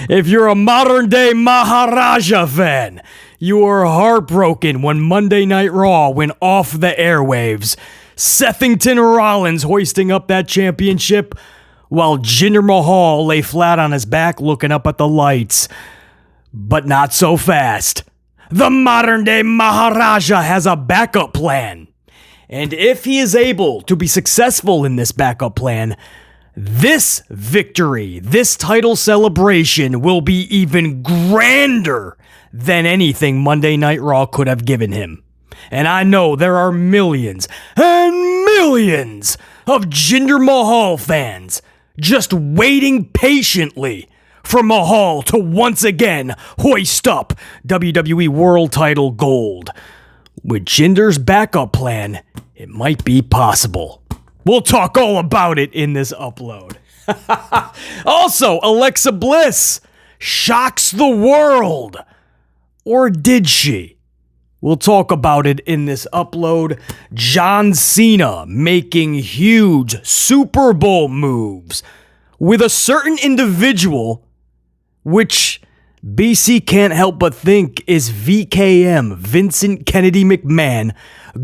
If you're a modern-day Maharaja fan, you were heartbroken when Monday Night Raw went off the airwaves. Sethington Rollins hoisting up that championship while Jinder Mahal lay flat on his back looking up at the lights. But not so fast. The modern-day Maharaja has a backup plan. And if he is able to be successful in this backup plan, this victory, this title celebration will be even grander than anything Monday Night Raw could have given him. And I know there are millions and millions of Jinder Mahal fans just waiting patiently for Mahal to once again hoist up WWE World Title gold. With Jinder's backup plan, it might be possible. We'll talk all about it in this upload. Also, Alexa Bliss shocks the world. Or did she? We'll talk about it in this upload. John Cena making huge Super Bowl moves with a certain individual, which BC can't help but think is VKM, Vincent Kennedy McMahon,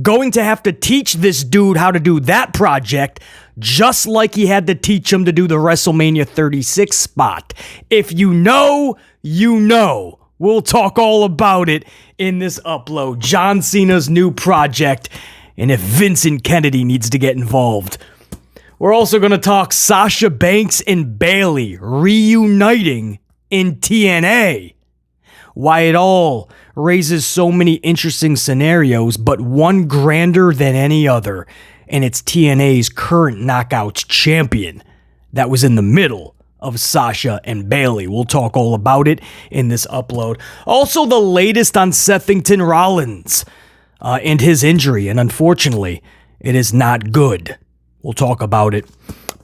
going to have to teach this dude how to do that project just like he had to teach him to do the WrestleMania 36 spot. If you know, you know. We'll talk all about it in this upload. John Cena's new project, and if Vincent Kennedy needs to get involved. We're also going to talk Sasha Banks and Bayley reuniting in TNA. Why it all raises so many interesting scenarios, but one grander than any other, and it's TNA's current Knockouts champion that was in the middle of Sasha and Bayley. We'll talk all about it in this upload. Also, the latest on Sethington Rollins and his injury, and unfortunately, it is not good. We'll talk about it.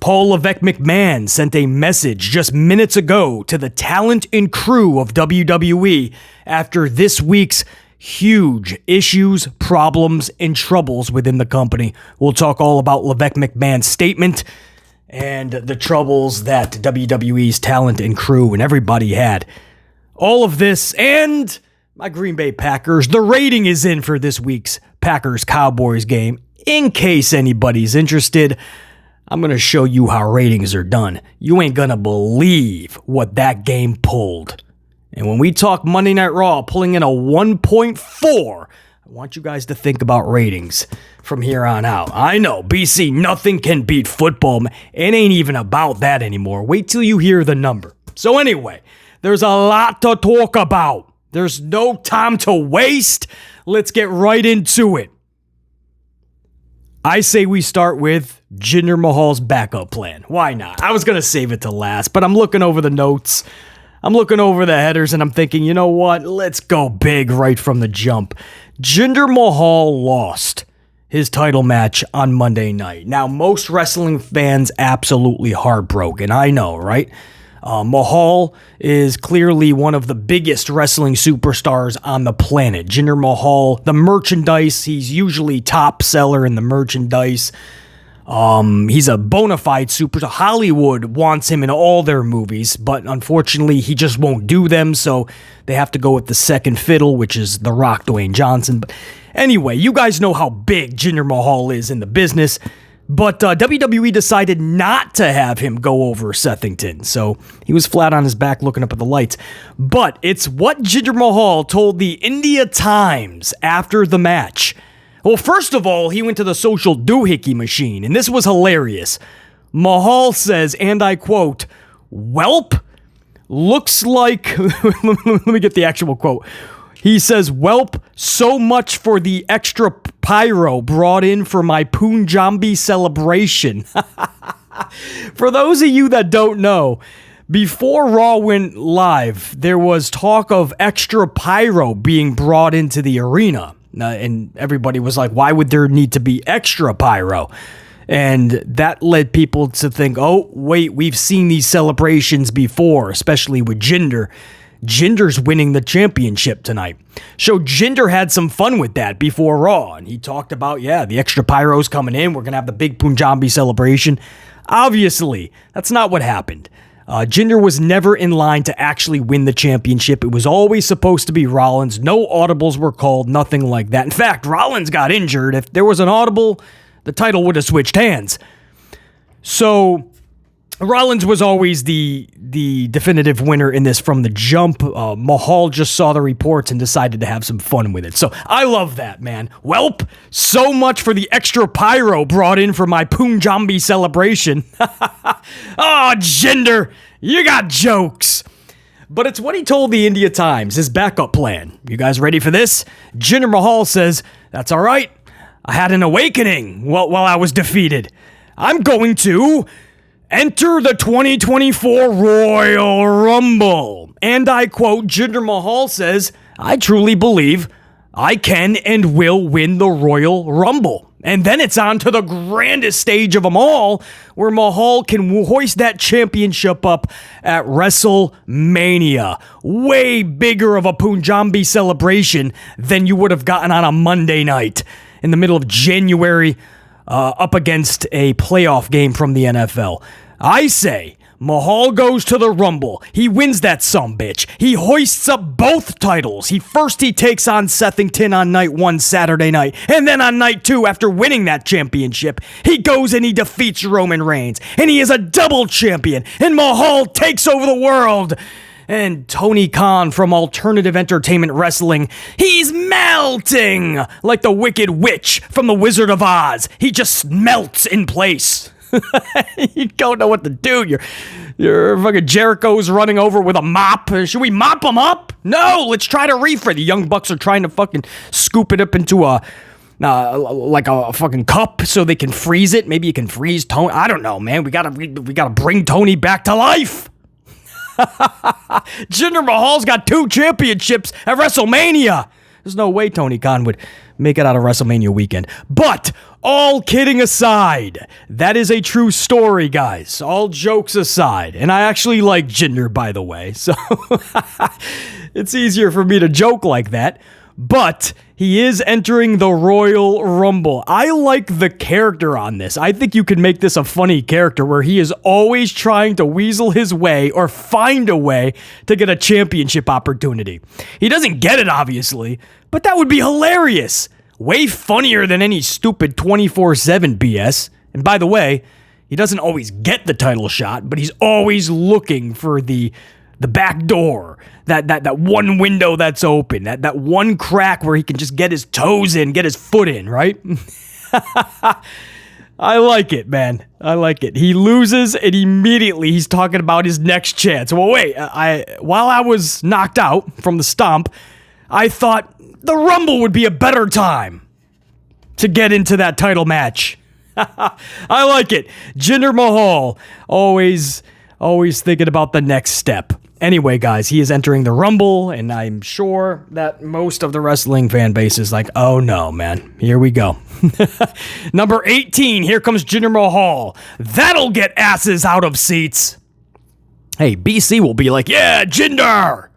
Paul Levesque McMahon sent a message just minutes ago to the talent and crew of WWE after this week's huge issues, problems, and troubles within the company. We'll talk all about Levesque McMahon's statement and the troubles that WWE's talent and crew and everybody had. All of this and my Green Bay Packers. The rating is in for this week's Packers-Cowboys game. In case anybody's interested, I'm going to show you how ratings are done. You ain't going to believe what that game pulled. And when we talk Monday Night Raw pulling in a 1.4, I want you guys to think about ratings from here on out. I know, BC, nothing can beat football. It ain't even about that anymore. Wait till you hear the number. So anyway, there's a lot to talk about. There's no time to waste. Let's get right into it. I say we start with Jinder Mahal's backup plan. Why not? I was going to save it to last, but I'm looking over the notes. I'm looking over the headers, and I'm thinking, you know what? Let's go big right from the jump. Jinder Mahal lost his title match on Monday night. Now, most wrestling fans absolutely heartbroken. I know, right? Mahal is clearly one of the biggest wrestling superstars on the planet. Jinder Mahal, the merchandise, he's usually top seller in the merchandise. He's a bona fide superstar. Hollywood wants him in all their movies, but unfortunately he just won't do them, so they have to go with the second fiddle, which is The Rock, Dwayne Johnson. But anyway, you guys know how big Jinder Mahal is in the business. But WWE decided not to have him go over Sethington, so he was flat on his back looking up at the lights. But it's what Jinder Mahal told the India Times after the match. Well, first of all, he went to the social doohickey machine, and this was hilarious. Mahal says, and I quote, "Welp, looks like..." Let me get the actual quote. He says, "Welp, so much for the extra pyro brought in for my Punjabi celebration." For those of you that don't know, before Raw went live, there was talk of extra pyro being brought into the arena. And everybody was like, why would there need to be extra pyro? And that led people to think, oh, wait, we've seen these celebrations before, especially with Jinder. Jinder's winning the championship tonight. So Jinder had some fun with that before Raw, and he talked about, the extra pyro's coming in. We're going to have the big Punjabi celebration. Obviously, that's not what happened. Jinder was never in line to actually win the championship. It was always supposed to be Rollins. No audibles were called, nothing like that. In fact, Rollins got injured. If there was an audible, the title would have switched hands. So Rollins was always the definitive winner in this from the jump. Mahal just saw the reports and decided to have some fun with it. So I love that, man. Welp, so much for the extra pyro brought in for my Punjabi celebration. Oh, Jinder, you got jokes. But it's what he told the India Times, his backup plan. You guys ready for this? Jinder Mahal says, that's all right. I had an awakening while I was defeated. I'm going to enter the 2024 Royal Rumble. And I quote, Jinder Mahal says, I truly believe I can and will win the Royal Rumble. And then it's on to the grandest stage of them all, where Mahal can hoist that championship up at WrestleMania. Way bigger of a Punjabi celebration than you would have gotten on a Monday night in the middle of January up against a playoff game from the NFL. I say, Mahal goes to the Rumble. He wins that sumbitch. He hoists up both titles. He takes on Sethington on night 1 Saturday night. And then on night 2, after winning that championship, he goes and he defeats Roman Reigns. And he is a double champion. And Mahal takes over the world. And Tony Khan from Alternative Entertainment Wrestling, he's melting like the Wicked Witch from The Wizard of Oz. He just melts in place. You don't know what to do. Your fucking Jericho's running over with a mop. Should we mop him up? No, let's try to refreeze. The Young Bucks are trying to fucking scoop it up into like a fucking cup so they can freeze it. Maybe you can freeze Tony. I don't know, man. We gotta bring Tony back to life. Jinder Mahal's got 2 championships at WrestleMania. There's no way Tony Khan would make it out of WrestleMania weekend. But all kidding aside, that is a true story, guys. All jokes aside. And I actually like Jinder, by the way. So it's easier for me to joke like that. But he is entering the Royal Rumble. I like the character on this. I think you can make this a funny character where he is always trying to weasel his way or find a way to get a championship opportunity. He doesn't get it, obviously, but that would be hilarious. Way funnier than any stupid 24/7 BS. And by the way, he doesn't always get the title shot, but he's always looking for the back door, that one window that's open, that one crack where he can just get his toes in, get his foot in, right? I like it, man. I like it. He loses, and immediately he's talking about his next chance. Well, wait, while I was knocked out from the stomp, I thought the Rumble would be a better time to get into that title match. I like it. Jinder Mahal, always thinking about the next step. Anyway, guys, he is entering the Rumble, and I'm sure that most of the wrestling fan base is like, oh no, man, here we go. Number 18, here comes Jinder Mahal. That'll get asses out of seats. Hey, BC will be like, yeah, Jinder.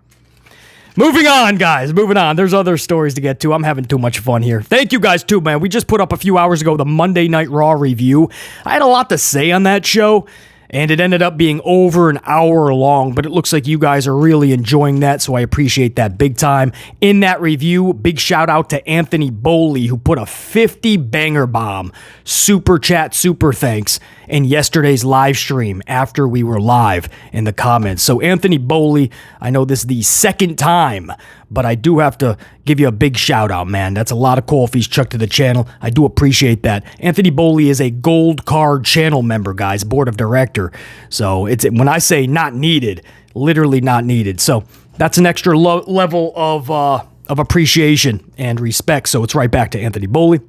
Moving on, guys, moving on. There's other stories to get to. I'm having too much fun here. Thank you guys, too, man. We just put up a few hours ago the Monday Night Raw review. I had a lot to say on that show, and it ended up being over an hour long, but it looks like you guys are really enjoying that, so I appreciate that big time. In that review, big shout out to Anthony Bowley, who put a 50 banger bomb, super chat, super thanks, in yesterday's live stream after we were live in the comments. So Anthony Bowley, I know this is the second time, but I do have to give you a big shout out, man. That's a lot of coffees chucked to the channel. I do appreciate that. Anthony Bowley is a gold card channel member, guys, board of director. So it's when I say not needed, literally not needed. So that's an extra level of appreciation and respect. So it's right back to Anthony Bowley.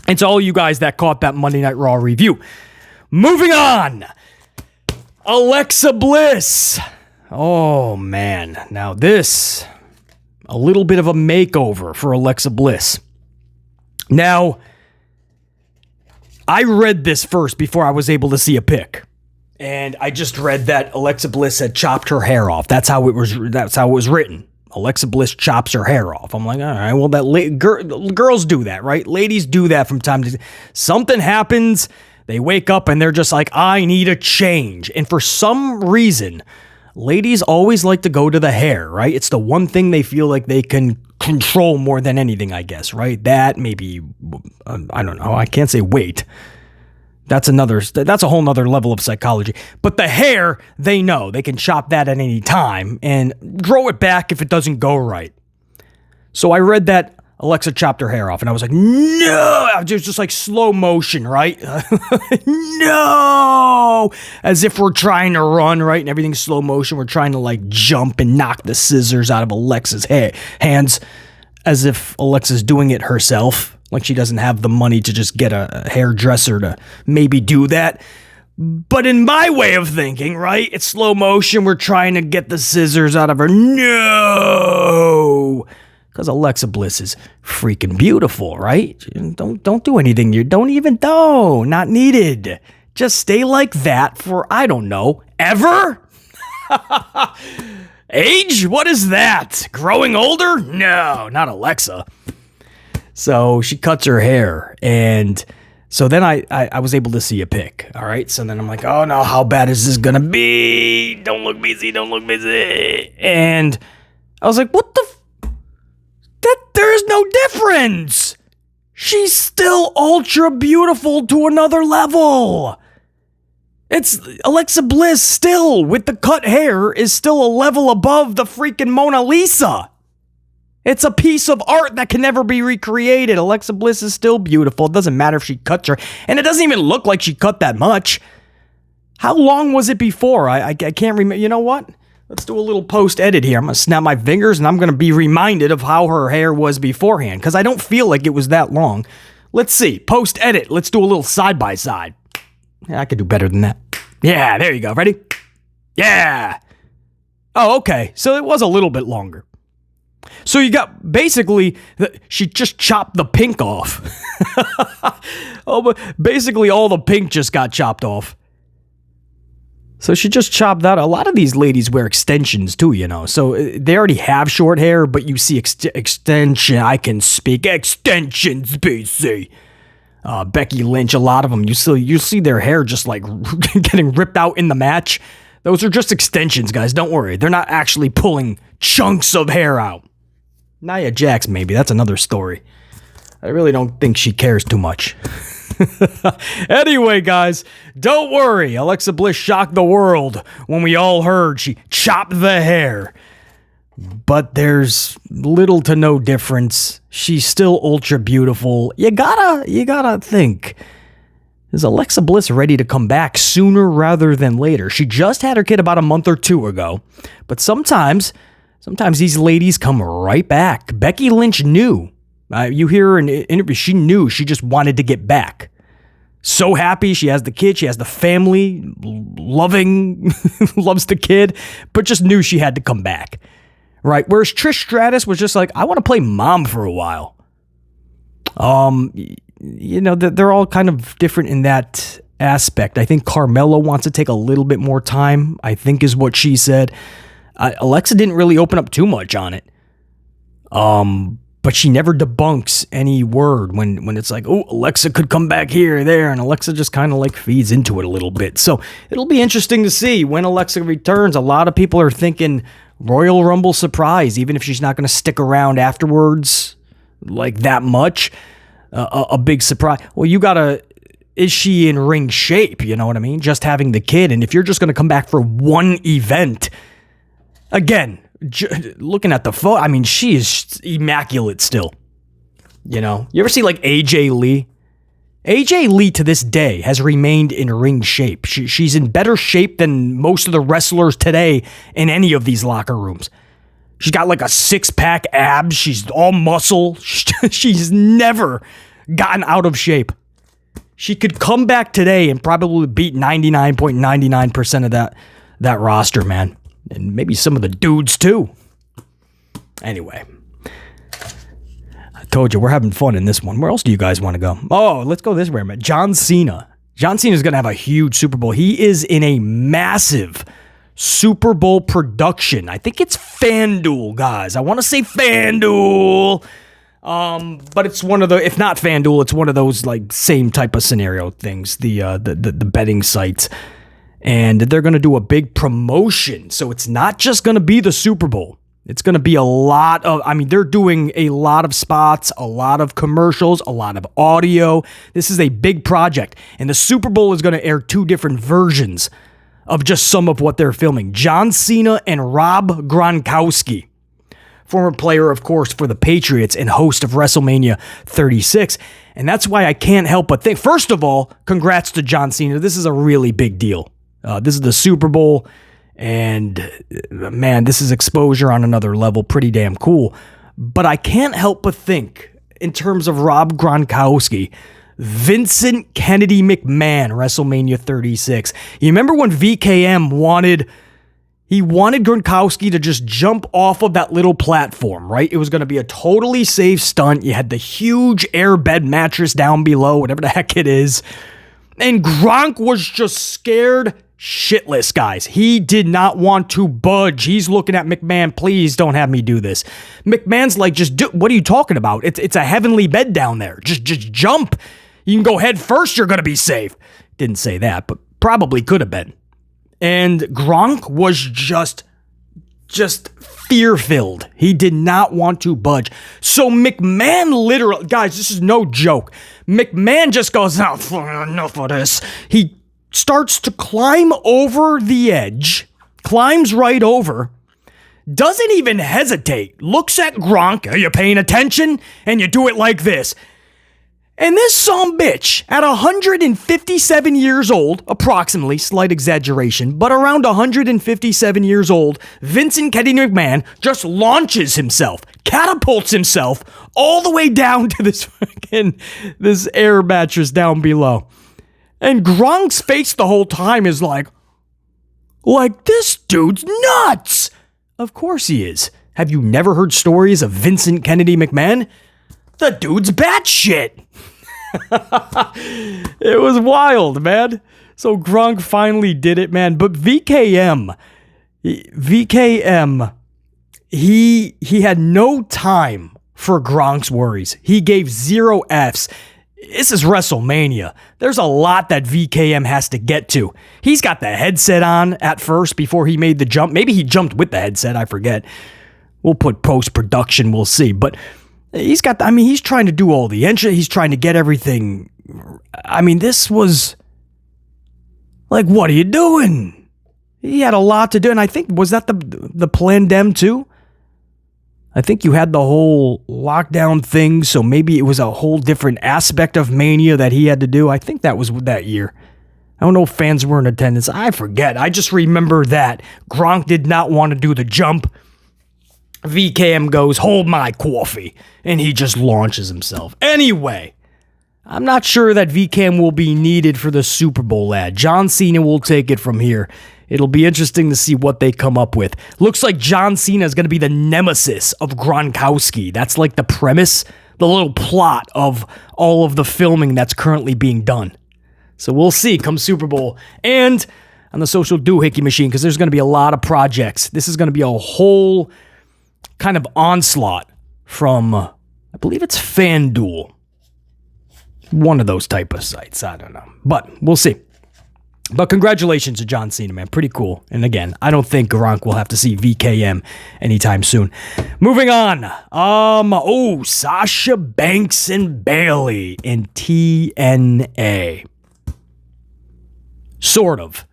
And to all you guys that caught that Monday Night Raw review. Moving on. Alexa Bliss. Oh, man. Now this, a little bit of a makeover for Alexa Bliss. Now, I read this first before I was able to see a pic. And I just read that Alexa Bliss had chopped her hair off. That's how it was written. Alexa Bliss chops her hair off. I'm like, all right, well, girls do that, right? Ladies do that from time to time. Something happens. They wake up and they're just like, I need a change. And for some reason, ladies always like to go to the hair, right? It's the one thing they feel like they can control more than anything, I guess, right? That, maybe, I don't know. I can't say weight. That's a whole nother level of psychology. But the hair, they know. They can chop that at any time and grow it back if it doesn't go right. So I read that Alexa chopped her hair off, and I was like, no! It was just like slow motion, right? No! As if we're trying to run, right? And everything's slow motion. We're trying to like jump and knock the scissors out of Alexa's hands, as if Alexa's doing it herself. Like she doesn't have the money to just get a hairdresser to maybe do that. But in my way of thinking, right? It's slow motion. We're trying to get the scissors out of her. No! Because Alexa Bliss is freaking beautiful, right? Don't do anything. You don't even know. Not needed. Just stay like that for, I don't know, ever? Age? What is that? Growing older? No, not Alexa. So she cuts her hair, and so then I was able to see a pic, all right? So then I'm like, oh no, how bad is this gonna be? Don't look busy, don't look busy. And I was like, what the there's no difference. She's still ultra beautiful to another level. It's Alexa Bliss still, with the cut hair, is still a level above the freaking Mona Lisa. It's a piece of art that can never be recreated. Alexa Bliss is still beautiful. It doesn't matter if she cuts her. And it doesn't even look like she cut that much. How long was it before? I can't remember. You know what? Let's do a little post-edit here. I'm going to snap my fingers, and I'm going to be reminded of how her hair was beforehand, because I don't feel like it was that long. Let's see. Post-edit. Let's do a little side-by-side. Yeah, I could do better than that. Yeah, there you go. Ready? Yeah. Oh, okay. So it was a little bit longer. So you got, basically, she just chopped the pink off. Oh, but basically all the pink just got chopped off. So she just chopped that. A lot of these ladies wear extensions too, you know. So they already have short hair, but you see extension. I can speak extensions, BC. Becky Lynch, a lot of them, you see their hair just like getting ripped out in the match. Those are just extensions, guys. Don't worry. They're not actually pulling chunks of hair out. Nia Jax, maybe. That's another story. I really don't think she cares too much. Anyway, guys, don't worry. Alexa Bliss shocked the world when we all heard she chopped the hair. But there's little to no difference. She's still ultra beautiful. You gotta think. Is Alexa Bliss ready to come back sooner rather than later? She just had her kid about a month or two ago. But sometimes these ladies come right back. Becky Lynch knew. You hear her in interviews, she knew she just wanted to get back. So happy, she has the kid, she has the family, loving, loves the kid, but just knew she had to come back. Right? Whereas Trish Stratus was just like, I want to play mom for a while. You know, they're all kind of different in that aspect. I think Carmella wants to take a little bit more time, I think is what she said. Alexa didn't really open up too much on it. But she never debunks any word when it's like, oh, Alexa could come back here or there, and Alexa just kind of like feeds into it a little bit. So it'll be interesting to see when Alexa returns. A lot of people are thinking Royal Rumble surprise, even if she's not going to stick around afterwards like that much. A big surprise. Well, is she in ring shape? You know what I mean? Just having the kid. And if you're just going to come back for one event, again, looking at the photo, I mean, she is immaculate still. You know, you ever see like AJ Lee? AJ Lee to this day has remained in ring shape. She's in better shape than most of the wrestlers today in any of these locker rooms. She's got like a 6-pack abs. She's all muscle. She's never gotten out of shape. She could come back today and probably beat 99.99% of that roster, man. And maybe some of the dudes too. Anyway. I told you, we're having fun in this one. Where else do you guys want to go? Oh, let's go this way, man. John Cena. John Cena is going to have a huge Super Bowl. He is in a massive Super Bowl production. I think it's FanDuel, guys. I want to say FanDuel. But it's one of the, if not FanDuel, it's one of those like same type of scenario things, the betting sites. And they're going to do a big promotion. So it's not just going to be the Super Bowl. It's going to be a lot of, they're doing a lot of spots, a lot of commercials, a lot of audio. This is a big project. And the Super Bowl is going to air 2 different versions of just some of what they're filming. John Cena and Rob Gronkowski, former player, of course, for the Patriots and host of WrestleMania 36. And that's why I can't help but think, first of all, congrats to John Cena. This is a really big deal. This is the Super Bowl, and man, this is exposure on another level. Pretty damn cool. But I can't help but think, in terms of Rob Gronkowski, Vincent Kennedy McMahon, WrestleMania 36. You remember when VKM wanted Gronkowski to just jump off of that little platform, right? It was going to be a totally safe stunt. You had the huge airbed mattress down below, whatever the heck it is. And Gronk was just scared shitless, guys. He did not want to budge. He's looking at McMahon, please don't have me do this. McMahon's like, what are you talking about? It's a heavenly bed down there. Just jump. You can go head first, you're going to be safe. Didn't say that, but probably could have been. And Gronk was just fear-filled. He did not want to budge. So McMahon literally, guys, this is no joke. McMahon just goes, enough of this. He starts to climb over the edge, climbs right over, doesn't even hesitate, looks at Gronk, are you paying attention? And you do it like this. And this sumbitch, at 157 years old, approximately, slight exaggeration, but around 157 years old, Vincent Kennedy McMahon just launches himself, catapults himself all the way down to this air mattress down below. And Gronk's face the whole time is like, this dude's nuts. Of course he is. Have you never heard stories of Vincent Kennedy McMahon? The dude's batshit. It was wild, man. So Gronk finally did it, man. But VKM, he had no time for Gronk's worries. He gave 0 Fs. This is WrestleMania. There's a lot that VKM has to get to. He's got the headset on at first before he made the jump. Maybe he jumped with the headset, I forget. We'll put post-production, we'll see. But he's got, he's trying to do all the entry. He's trying to get everything. This was like, what are you doing? He had a lot to do. And I think, was that the Plandem too? I think you had the whole lockdown thing. So maybe it was a whole different aspect of Mania that he had to do. I think that was that year. I don't know if fans were in attendance. I forget. I just remember that Gronk did not want to do the jump. VKM goes, hold my coffee, and he just launches himself. Anyway, I'm not sure that VKM will be needed for the Super Bowl ad. John Cena will take it from here. It'll be interesting to see what they come up with. Looks like John Cena is going to be the nemesis of Gronkowski. That's like the premise, the little plot of all of the filming that's currently being done. So we'll see come Super Bowl. And on the social doohickey machine, because there's going to be a lot of projects. This is going to be a whole kind of onslaught from, I believe it's FanDuel. One of those type of sites. I don't know. But we'll see. But congratulations to John Cena, man. Pretty cool. And again, I don't think Gronk will have to see VKM anytime soon. Moving on. Sasha Banks and Bayley in TNA. Sort of.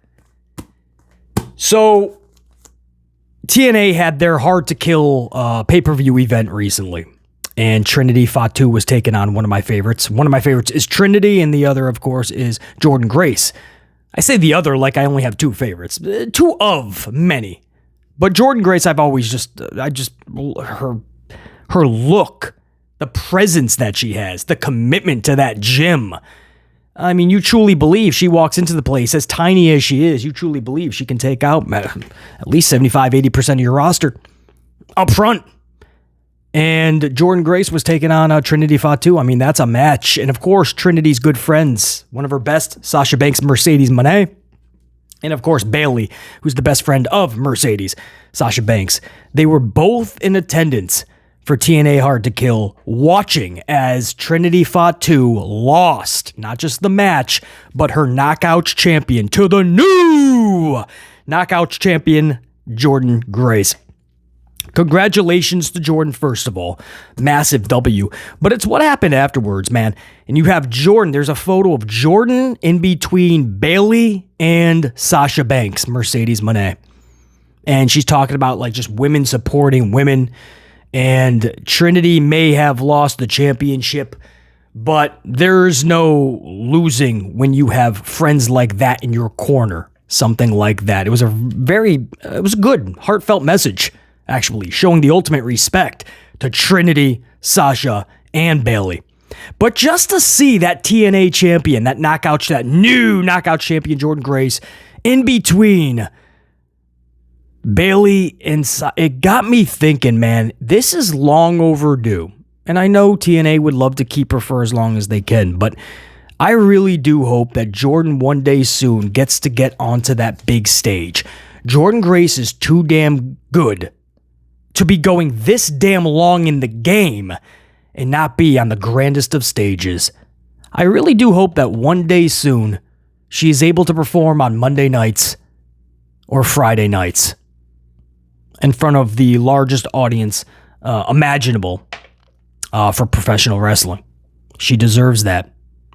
So, TNA had their Hard to Kill pay-per-view event recently. And Trinity Fatu was taking on one of my favorites. One of my favorites is Trinity, and the other, of course, is Jordynne Grace. I say the other like I only have 2 favorites. 2 of many. But Jordynne Grace, I've always her look, the presence that she has, the commitment to that gym. You truly believe she walks into the place, as tiny as she is, you truly believe she can take out at least 75-80% of your roster up front. And Jordynne Grace was taking on Trinity Fatu. That's a match. And of course, Trinity's good friends, one of her best, Sasha Banks, Mercedes Moné. And of course, Bayley, who's the best friend of Mercedes, Sasha Banks. They were both in attendance for TNA Hard to Kill, watching as Trinity Fought 2 lost, not just the match, but her Knockouts champion to the new Knockouts champion, Jordynne Grace. Congratulations to Jordynne, first of all. Massive W. But it's what happened afterwards, man. And you have Jordynne. There's a photo of Jordynne in between Bayley and Sasha Banks, Mercedes Moné. And she's talking about like just women supporting women. And Trinity may have lost the championship, but there's no losing when you have friends like that in your corner. Something like that. It was a good, heartfelt message, actually, showing the ultimate respect to Trinity, Sasha, and Bayley. But just to see that TNA champion, that new knockout champion, Jordynne Grace, in between Bayley and it got me thinking, man, this is long overdue. And I know TNA would love to keep her for as long as they can, but I really do hope that Jordynne one day soon gets to get onto that big stage. Jordynne Grace is too damn good to be going this damn long in the game and not be on the grandest of stages. I really do hope that one day soon she is able to perform on Monday nights or Friday nights in front of the largest audience imaginable for professional wrestling. She deserves that.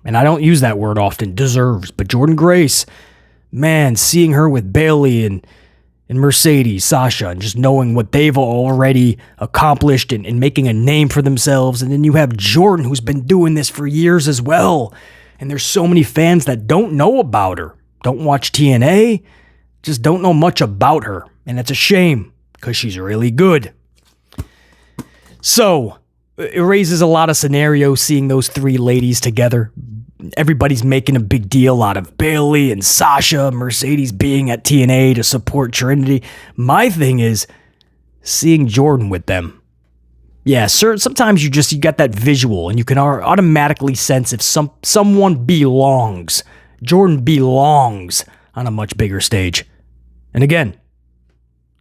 And I don't use that word often, deserves. But Jordynne Grace, man, seeing her with Bayley and Mercedes, Sasha, and just knowing what they've already accomplished and making a name for themselves. And then you have Jordynne, who's been doing this for years as well. And there's so many fans that don't know about her, don't watch TNA, just don't know much about her. And it's a shame, because she's really good. So it raises a lot of scenarios seeing those three ladies together. Everybody's making a big deal out of Bayley and Sasha, Mercedes being at TNA to support Trinity. My thing is seeing Jordynne with them. Yeah, sir, sometimes you got that visual and you can automatically sense if someone belongs. Jordynne belongs on a much bigger stage. And again,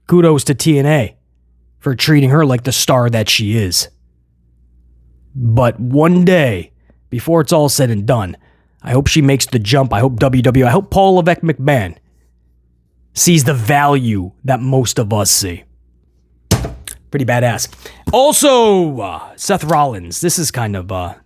kudos to TNA for treating her like the star that she is. But one day, before it's all said and done, I hope she makes the jump. I hope I hope Paul Levesque McMahon sees the value that most of us see. Pretty badass. Also, Seth Rollins. This is kind of,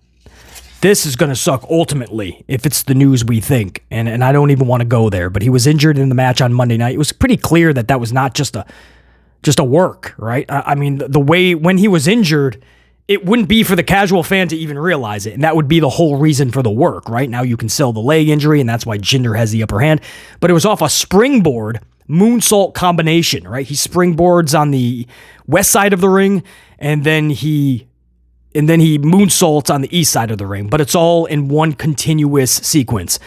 this is going to suck ultimately if it's the news we think. And I don't even want to go there. But he was injured in the match on Monday night. It was pretty clear that was not just a work, right? I mean, the way when he was injured, it wouldn't be for the casual fan to even realize it. And that would be the whole reason for the work, right? Now you can sell the leg injury, and that's why Jinder has the upper hand. But it was off a springboard moonsault combination, right? He springboards on the west side of the ring, and then he moonsaults on the east side of the ring. But it's all in one continuous sequence.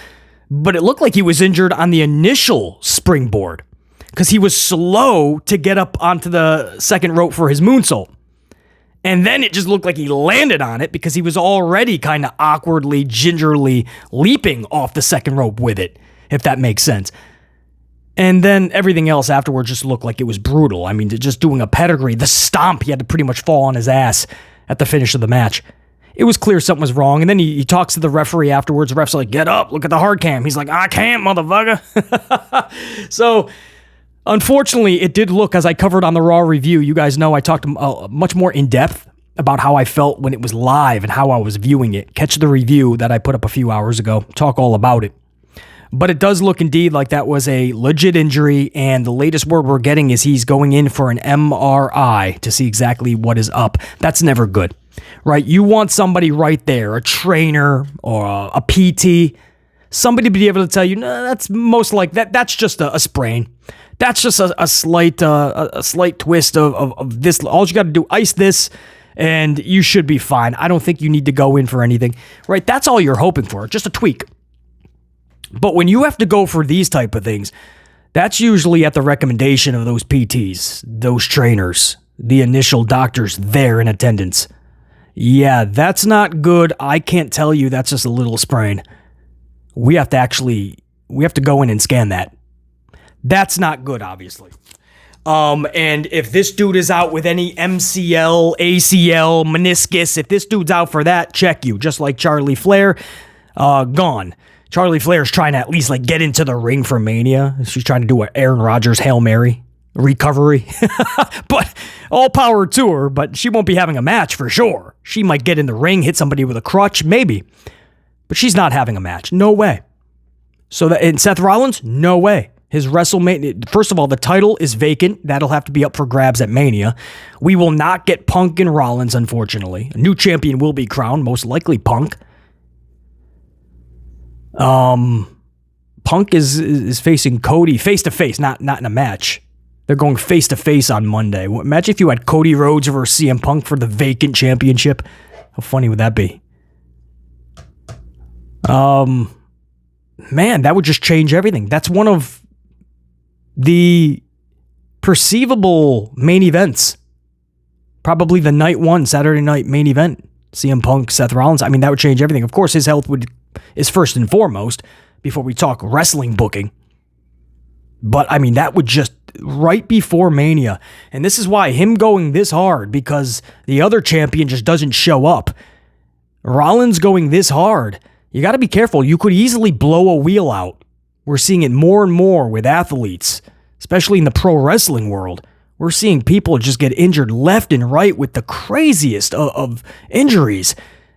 But it looked like he was injured on the initial springboard because he was slow to get up onto the second rope for his moonsault. And then it just looked like he landed on it because he was already kind of awkwardly, gingerly leaping off the second rope with it, if that makes sense. And then everything else afterwards just looked like it was brutal. I mean, just doing a pedigree, the stomp, he had to pretty much fall on his ass at the finish of the match. It was clear something was wrong. And then he talks to the referee afterwards. The ref's like, get up, look at the hard cam. He's like, I can't, motherfucker. So unfortunately, it did look, as I covered on the Raw review, you guys know I talked much more in depth about how I felt when it was live and how I was viewing it. Catch the review that I put up a few hours ago. Talk all about it. But it does look indeed like that was a legit injury, and the latest word we're getting is he's going in for an MRI to see exactly what is up. That's never good, right? You want somebody right there, a trainer or a PT, somebody to be able to tell you, no, that's most like that's just a sprain. That's just a slight twist of this. All you got to do, ice this, and you should be fine. I don't think you need to go in for anything, right? That's all you're hoping for, just a tweak. But when you have to go for these type of things, that's usually at the recommendation of those PTs, those trainers, the initial doctors there in attendance. Yeah, that's not good. I can't tell you that's just a little sprain. We have to go in and scan that. That's not good, obviously. And if this dude is out with any MCL, ACL, meniscus, if this dude's out for that, check you. Just like Charlie Flair, gone. Charlie Flair's trying to at least get into the ring for Mania. She's trying to do an Aaron Rodgers Hail Mary recovery. But all power to her, but she won't be having a match for sure. She might get in the ring, hit somebody with a crutch, maybe. But she's not having a match. No way. And Seth Rollins, no way. His WrestleMania, first of all, the title is vacant. That'll have to be up for grabs at Mania. We will not get Punk and Rollins, unfortunately. A new champion will be crowned, most likely Punk. Punk is facing Cody face-to-face, not in a match. They're going face-to-face on Monday. Imagine if you had Cody Rhodes versus CM Punk for the vacant championship. How funny would that be? Man, that would just change everything. That's one of the perceivable main events. Probably the night one, Saturday night main event. CM Punk, Seth Rollins. I mean, that would change everything. Of course, his health is first and foremost before we talk wrestling booking. But, I mean, that would just right before Mania. And this is why him going this hard, because the other champion just doesn't show up. Rollins going this hard, you got to be careful. You could easily blow a wheel out. We're seeing it more and more with athletes, especially in the pro wrestling world. We're seeing people just get injured left and right with the craziest of injuries.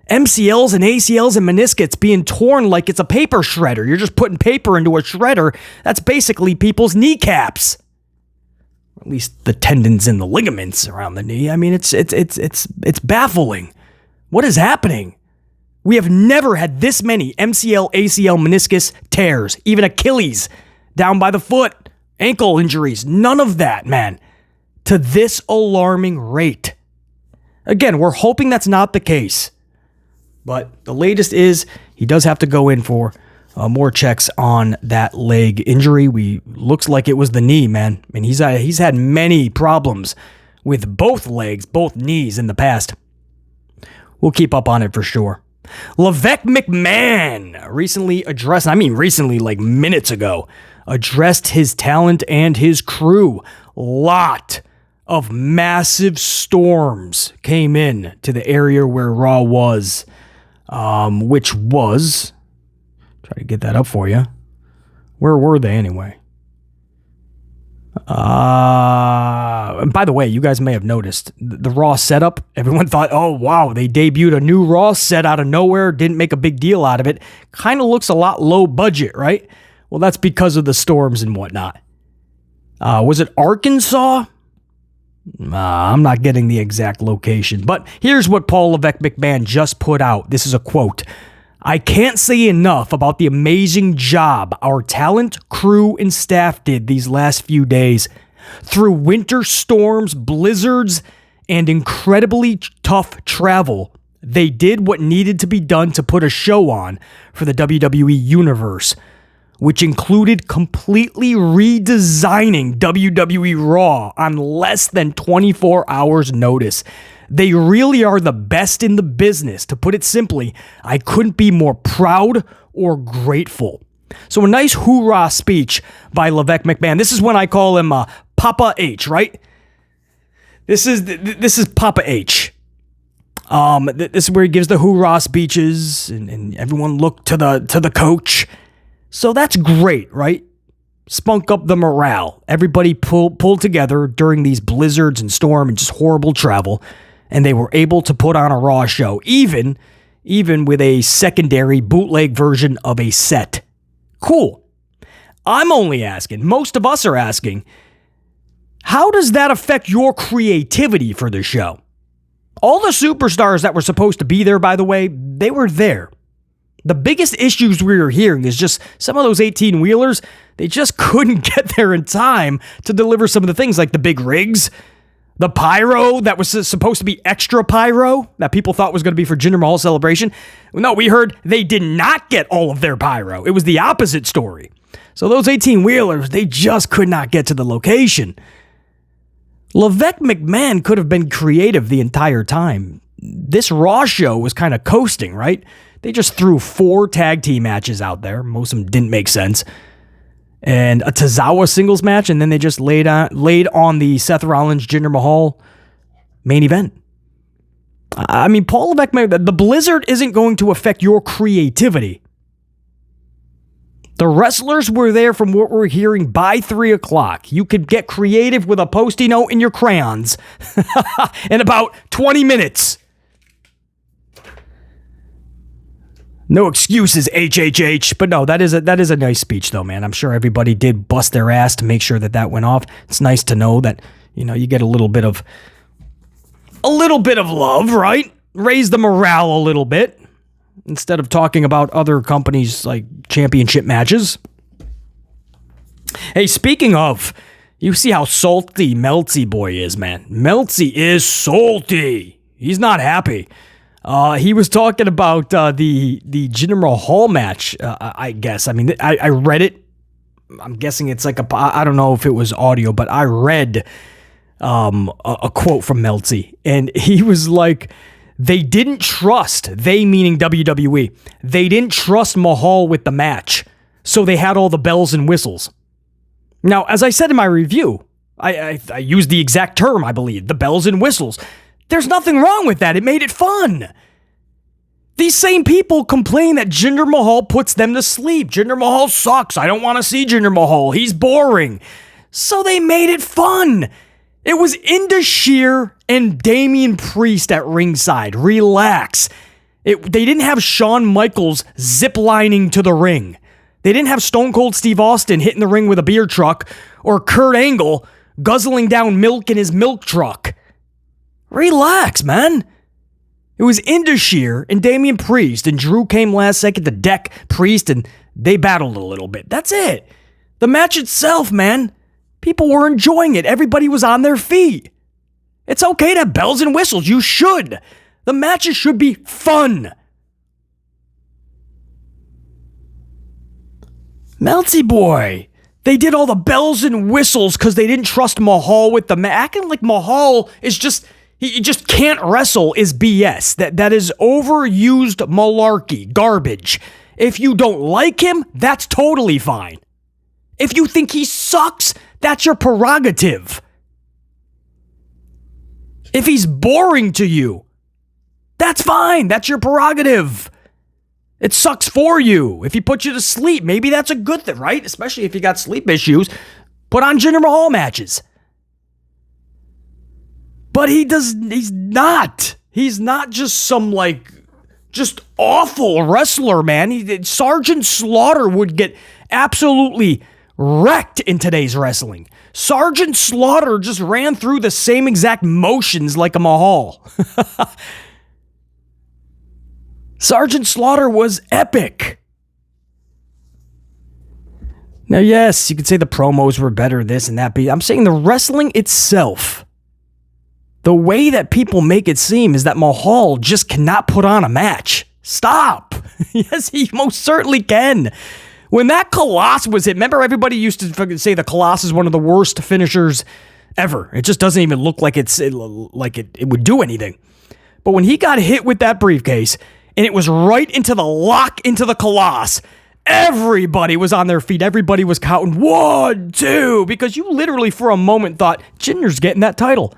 MCLs and ACLs and meniscus being torn like it's a paper shredder. You're just putting paper into a shredder. That's basically people's kneecaps. Or at least the tendons and the ligaments around the knee. I mean, it's baffling. What is happening? We have never had this many MCL, ACL, meniscus tears, even Achilles down by the foot, ankle injuries, none of that, man, to this alarming rate. Again, we're hoping that's not the case, but the latest is he does have to go in for more checks on that leg injury. Looks like it was the knee, man. I mean, he's had many problems with both legs, both knees in the past. We'll keep up on it for sure. Levesque McMahon recently like minutes ago, addressed his talent and his crew. Lot of massive storms came in to the area where Raw was, which was, try to get that up for you. Where were they anyway? And by the way, you guys may have noticed the Raw setup. Everyone thought, oh, wow, they debuted a new Raw set out of nowhere, didn't make a big deal out of it. Kind of looks a lot low budget, right? Well, that's because of the storms and whatnot. Was it Arkansas? I'm not getting the exact location, but here's what Paul Levesque McMahon just put out. This is a quote. I can't say enough about the amazing job our talent, crew, and staff did these last few days. Through winter storms, blizzards, and incredibly tough travel, they did what needed to be done to put a show on for the WWE Universe, which included completely redesigning WWE Raw on less than 24 hours' notice. They really are the best in the business. To put it simply, I couldn't be more proud or grateful. So a nice hoorah speech by Levesque McMahon. This is when I call him Papa H, right? This is Papa H. This is where he gives the hoorah speeches, and everyone look to the coach. So that's great, right? Spunk up the morale. Everybody pulled together during these blizzards and storm and just horrible travel, and they were able to put on a Raw show, even with a secondary bootleg version of a set. Cool. I'm only asking, most of us are asking, how does that affect your creativity for the show? All the superstars that were supposed to be there, by the way, they were there. The biggest issues we were hearing is just some of those 18-wheelers, they just couldn't get there in time to deliver some of the things like the big rigs, the pyro that was supposed to be extra pyro that people thought was going to be for Jinder Mahal celebration. No, we heard they did not get all of their pyro. It was the opposite story. So those 18-wheelers, they just could not get to the location. Levesque McMahon could have been creative the entire time. This Raw show was kind of coasting, right? They just threw 4 tag team matches out there. Most of them didn't make sense. and a Tozawa singles match, and then they just laid on the Seth Rollins Jinder Mahal main event. I mean, Paul Levesque, the blizzard isn't going to affect your creativity. The wrestlers were there from what we're hearing by 3 o'clock. You could get creative with a Post-it note and your crayons in about 20 minutes. No excuses, HHH. But no, that is a nice speech, though, man. I'm sure everybody did bust their ass to make sure that went off. It's nice to know that, you get a little bit of love, right? Raise the morale a little bit instead of talking about other companies' like championship matches. Hey, speaking of, you see how salty Meltzy boy is, man. Meltzy is salty. He's not happy. He was talking about the Jinder Mahal match, I guess. I mean, I read it. I'm guessing it's like I don't know if it was audio, but I read a quote from Meltzy, and he was like, they didn't trust, they meaning WWE, they didn't trust Mahal with the match, so they had all the bells and whistles. Now, as I said in my review, I used the exact term, I believe, the bells and whistles. There's nothing wrong with that. It made it fun. These same people complain that Jinder Mahal puts them to sleep. Jinder Mahal sucks. I don't want to see Jinder Mahal. He's boring. So they made it fun. It was Indus Sher and Damian Priest at ringside. Relax. They didn't have Shawn Michaels ziplining to the ring. They didn't have Stone Cold Steve Austin hitting the ring with a beer truck or Kurt Angle guzzling down milk in his milk truck. Relax, man. It was Indus Sher and Damian Priest, and Drew came last second to deck Priest, and they battled a little bit. That's it. The match itself, man, people were enjoying it. Everybody was on their feet. It's okay to have bells and whistles. You should. The matches should be fun. Meltzy boy, they did all the bells and whistles because they didn't trust Mahal with the match. Acting like Mahal is just... He just can't wrestle is BS. That is overused malarkey, garbage. If you don't like him, that's totally fine. If you think he sucks, that's your prerogative. If he's boring to you, that's fine. That's your prerogative. It sucks for you. If he puts you to sleep, maybe that's a good thing, right? Especially if you got sleep issues. Put on Jinder Mahal matches. But he's not. He's not just some, just awful wrestler, man. Sergeant Slaughter would get absolutely wrecked in today's wrestling. Sergeant Slaughter just ran through the same exact motions like a Mahal. Sergeant Slaughter was epic. Now, yes, you could say the promos were better, this and that, but I'm saying the wrestling itself. The way that people make it seem is that Mahal just cannot put on a match. Stop. Yes, he most certainly can. When that Colossus was hit, remember everybody used to say the Colossus is one of the worst finishers ever. It just doesn't even look like it would do anything. But when he got hit with that briefcase, and it was right into the lock into the Colossus, everybody was on their feet. Everybody was counting 1, 2, because you literally for a moment thought, Jinder's getting that title.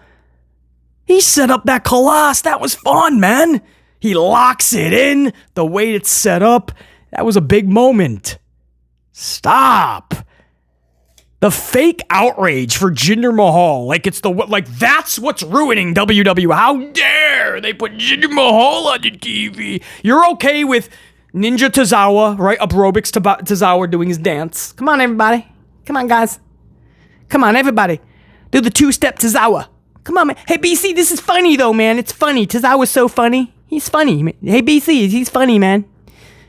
He set up that Colossus. That was fun, man. He locks it in. The way it's set up. That was a big moment. Stop. The fake outrage for Jinder Mahal. That's what's ruining WWE. How dare they put Jinder Mahal on the TV? You're okay with Ninja Tozawa, right? Aerobics Tozawa doing his dance. Come on, everybody. Come on, guys. Come on, everybody. Do the 2-step Tozawa. Come on, man. Hey, BC, this is funny, though, man. It's funny. Tozawa's so funny. He's funny. Hey, BC, he's funny, man.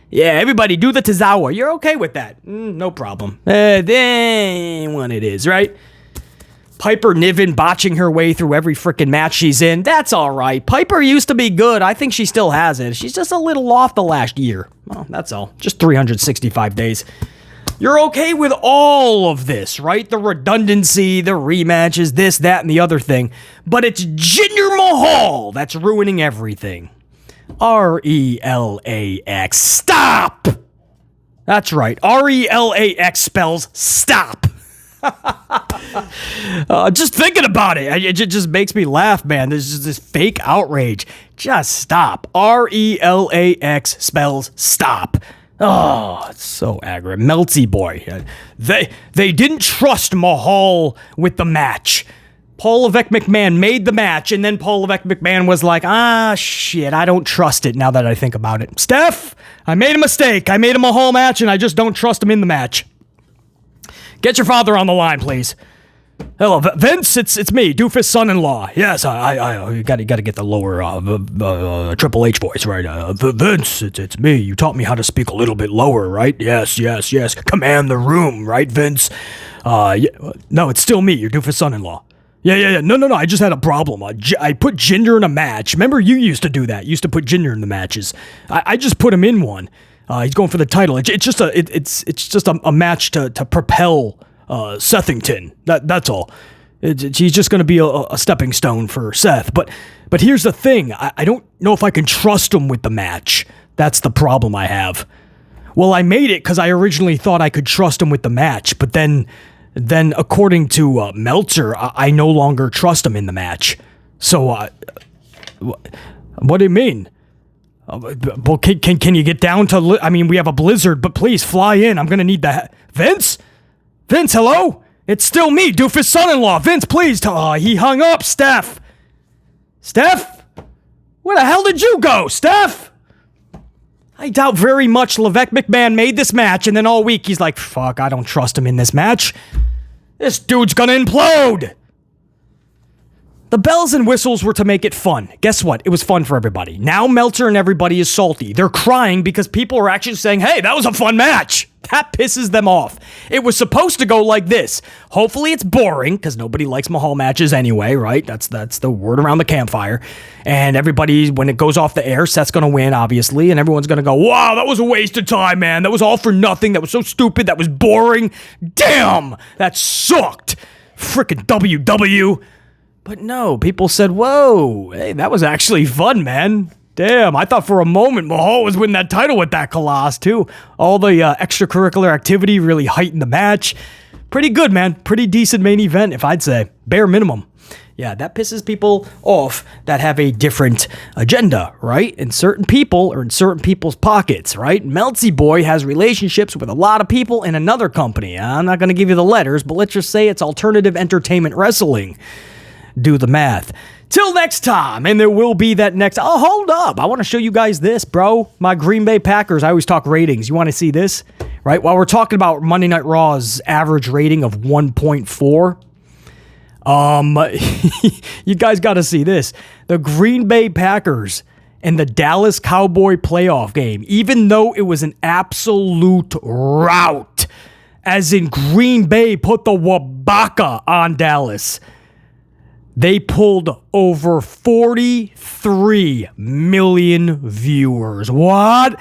Yeah, everybody, do the Tozawa. You're okay with that. No problem. That ain't what it is, right? Piper Niven botching her way through every freaking match she's in. That's all right. Piper used to be good. I think she still has it. She's just a little off the last year. Well, that's all. Just 365 days. You're okay with all of this, right? The redundancy, the rematches, this, that, and the other thing. But it's Jinder Mahal that's ruining everything. RELAX. Stop! That's right. RELAX spells stop. Just thinking about it, it just makes me laugh, man. There's just this fake outrage. Just stop. RELAX spells stop. Oh, it's so aggravating. Melty boy. They didn't trust Mahal with the match. Paul Levesque McMahon made the match, and then Paul Levesque McMahon was like, shit, I don't trust it now that I think about it. Steph, I made a mistake. I made a Mahal match, and I just don't trust him in the match. Get your father on the line, please. Hello, Vince, it's me, Doofus' son-in-law. Yes, I gotta get the lower Triple H voice, right? Vince, it's me. You taught me how to speak a little bit lower, right? Yes. Command the room, right, Vince? No, it's still me, your Doofus' son-in-law. Yeah. No. I just had a problem. I put Jinder in a match. Remember, you used to do that. You used to put Jinder in the matches. I just put him in one. He's going for the title. It's just a match to propel Sethington. That's all. He's just going to be a stepping stone for Seth. But here's the thing. I don't know if I can trust him with the match. That's the problem I have. Well, I made it because I originally thought I could trust him with the match, but then according to Meltzer, I no longer trust him in the match. So, what do you mean? Well, can you get down to... we have a blizzard, but please, fly in. I'm going to need that. Vince? Vince, hello? It's still me, Doofus' son-in-law. Vince, please. He hung up, Steph. Steph? Where the hell did you go, Steph? I doubt very much Levesque McMahon made this match, and then all week he's like, fuck, I don't trust him in this match. This dude's gonna implode. The bells and whistles were to make it fun. Guess what? It was fun for everybody. Now Meltzer and everybody is salty. They're crying because people are actually saying, hey, that was a fun match. That pisses them off. It was supposed to go like this. Hopefully it's boring, because nobody likes Mahal matches anyway, right? That's the word around the campfire. And everybody, when it goes off the air, Seth's going to win, obviously, and everyone's going to go, wow, that was a waste of time, man. That was all for nothing. That was so stupid. That was boring. Damn, that sucked. Frickin' WW. But no, people said, whoa, hey, that was actually fun, man. Damn, I thought for a moment Mahal was winning that title with that Colossus, too. All the extracurricular activity really heightened the match. Pretty good, man. Pretty decent main event, if I'd say. Bare minimum. Yeah, that pisses people off that have a different agenda, right? In certain people or in certain people's pockets, right? Melty Boy has relationships with a lot of people in another company. I'm not going to give you the letters, but let's just say it's alternative entertainment wrestling. Do the math. Till next time, and there will be that next... Oh, hold up. I want to show you guys this, bro. My Green Bay Packers. I always talk ratings. You want to see this? Right? While we're talking about Monday Night Raw's average rating of 1.4, you guys got to see this. The Green Bay Packers and the Dallas Cowboy playoff game, even though it was an absolute rout, as in Green Bay put the wabaka on Dallas, they pulled over 43 million viewers. What?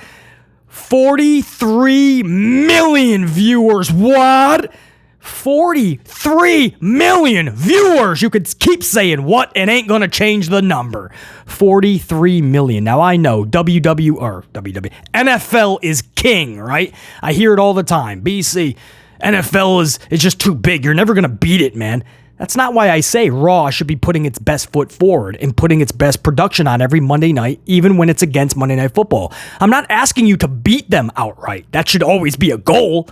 43 million viewers. What? 43 million viewers. You could keep saying what, it ain't gonna change the number. 43 million. Now I know NFL is king, right? I hear it all the time. BC, NFL is just too big. You're never gonna beat it, man. That's not why I say Raw should be putting its best foot forward and putting its best production on every Monday night, even when it's against Monday Night Football. I'm not asking you to beat them outright. That should always be a goal.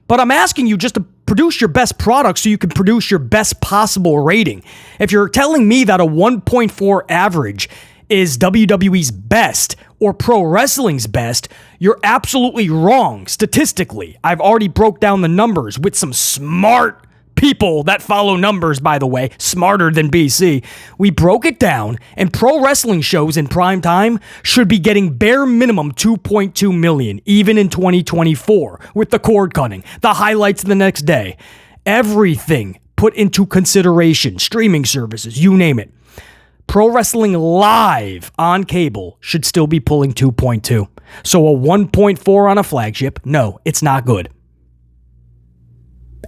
But I'm asking you just to produce your best product so you can produce your best possible rating. If you're telling me that a 1.4 average is WWE's best or pro wrestling's best, you're absolutely wrong statistically. I've already broke down the numbers with some smart people that follow numbers, by the way, smarter than BC. We broke it down, and pro wrestling shows in prime time should be getting bare minimum 2.2 million, even in 2024, with the cord cutting, the highlights the next day. Everything put into consideration, streaming services, you name it. Pro wrestling live on cable should still be pulling 2.2. So a 1.4 on a flagship, no, it's not good.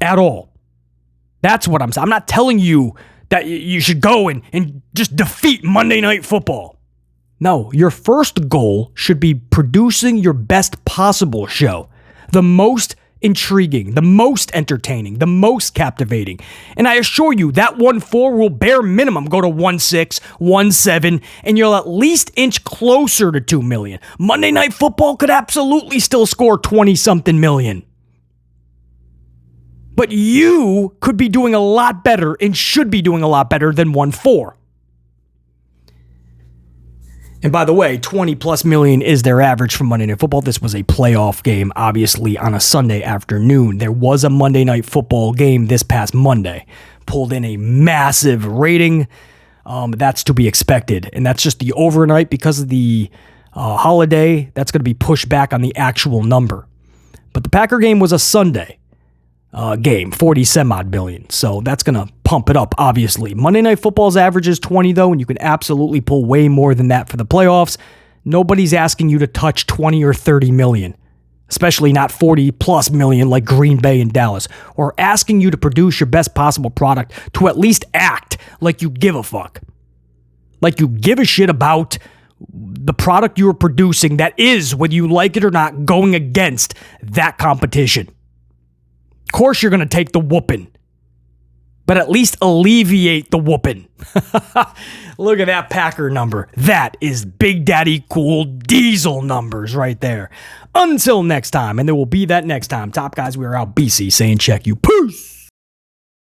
At all. That's what I'm saying. I'm not telling you that you should go and just defeat Monday Night Football. No, your first goal should be producing your best possible show. the most intriguing, the most entertaining, the most captivating. And I assure you that 1-4 will bare minimum go to 1-6, 1-7, and you'll at least inch closer to 2 million. Monday Night Football could absolutely still score 20-something million. But you could be doing a lot better and should be doing a lot better than 1-4. And by the way, 20 plus million is their average for Monday Night Football. This was a playoff game, obviously, on a Sunday afternoon. There was a Monday Night Football game this past Monday. Pulled in a massive rating. That's to be expected. And that's just the overnight because of the holiday. That's going to be pushed back on the actual number. But the Packer game was a Sunday game, 40-some-odd million. So that's going to pump it up, obviously. Monday Night Football's average is 20, though, and you can absolutely pull way more than that for the playoffs. Nobody's asking you to touch 20 or 30 million, especially not 40-plus million like Green Bay and Dallas, or asking you to produce your best possible product to at least act like you give a fuck. Like you give a shit about the product you are producing that is, whether you like it or not, going against that competition. Of course you're going to take the whooping, but at least alleviate the whooping. Look at that Packer number. That is Big Daddy Cool Diesel numbers right there. Until next time, and there will be that next time. Top guys, we are out. BC saying check you. Peace.